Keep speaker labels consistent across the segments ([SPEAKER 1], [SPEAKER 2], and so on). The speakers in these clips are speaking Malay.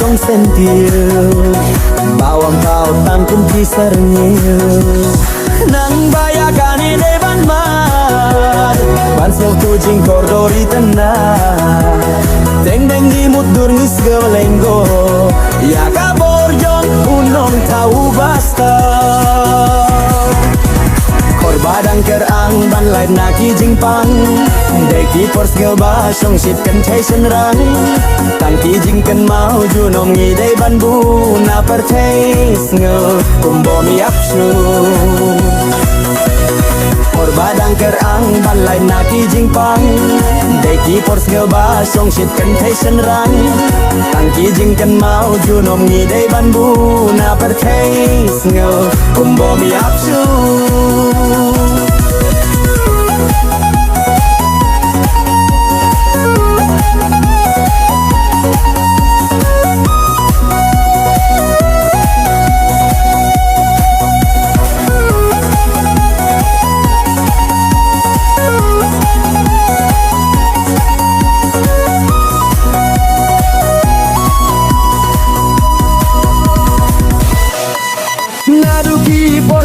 [SPEAKER 1] rong sentil bawang kau tangkum kisarnya nang bayakan ide ban mat ban sel tu jing kordori tenang deng deng di mudur ngis gelenggo ya kabor jong unong tahu basta badang kerang ban lai naki jingpang deki pors gel ba song shit kan chasing rang tangki jingkan mau junom ngi dei ban bu na pyrthei sngew kumbo mi apsu por badang kerang ban lai naki jingpang deki pors gel ba song shit kan chasing rang tangki jingkan mau junom ngi dei ban bu na pyrthei sngew kumbo mi apsu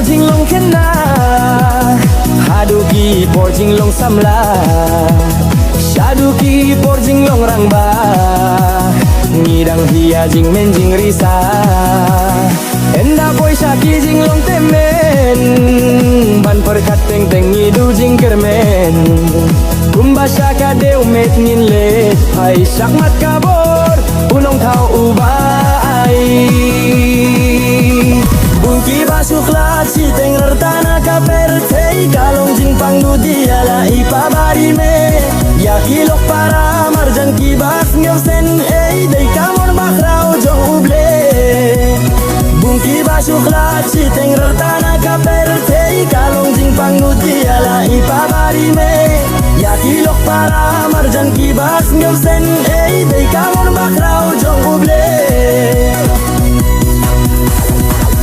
[SPEAKER 1] jinglong kena haduki por jinglong samla shaduki por jinglong rangba ngidang hia jingmen jingrisa enda boy shaki jinglong temen ban perkat teng teng ngidu jingkyrmen kumba shaka deu met ngin let hai shakmat kabor unong thau ubai bungki basuklah si tenger tanah ka pyrthei kalong jing pangdu diala ipabari me ya kilok para marjan ki bas ngeu sen ei dei kamon bakrau jong uble bungki basuklah si tenger tanah ka pyrthei kalong jing pangdu diala ipabari me ya kilok para marjan ki bas ngeu sen ei dei kamon bakrau jong uble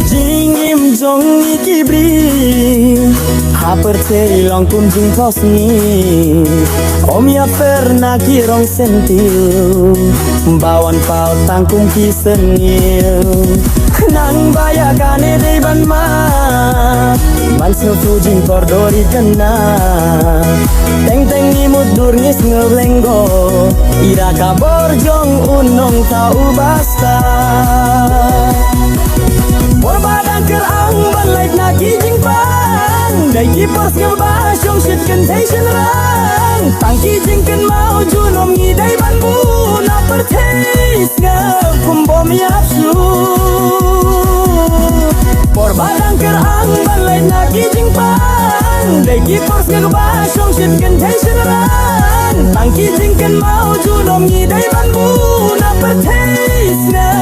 [SPEAKER 1] JINGIM JONGNGI KI BRIEW pyrthei long kum jing tosngi om ya pernah kirong sentil bawan pau tangkum kisarnya nang bayakan ide ban mat man sel tu jing kordori kena teng teng ni mudur ngis ngelenggo ira kabor jong unong tau basta badang kerang ban lai naki jingpang deki pors ngel ba song shit kan chasing rang tangki jingkan mau junom ngi dei ban bu na pyrthei sngew kumbo mi apsu por badang kerang ban lai naki jingpang deki pors ngel ba song shit kan chasing rang tangki jingkan mau junom ngi dei ban bu na pyrthei sngew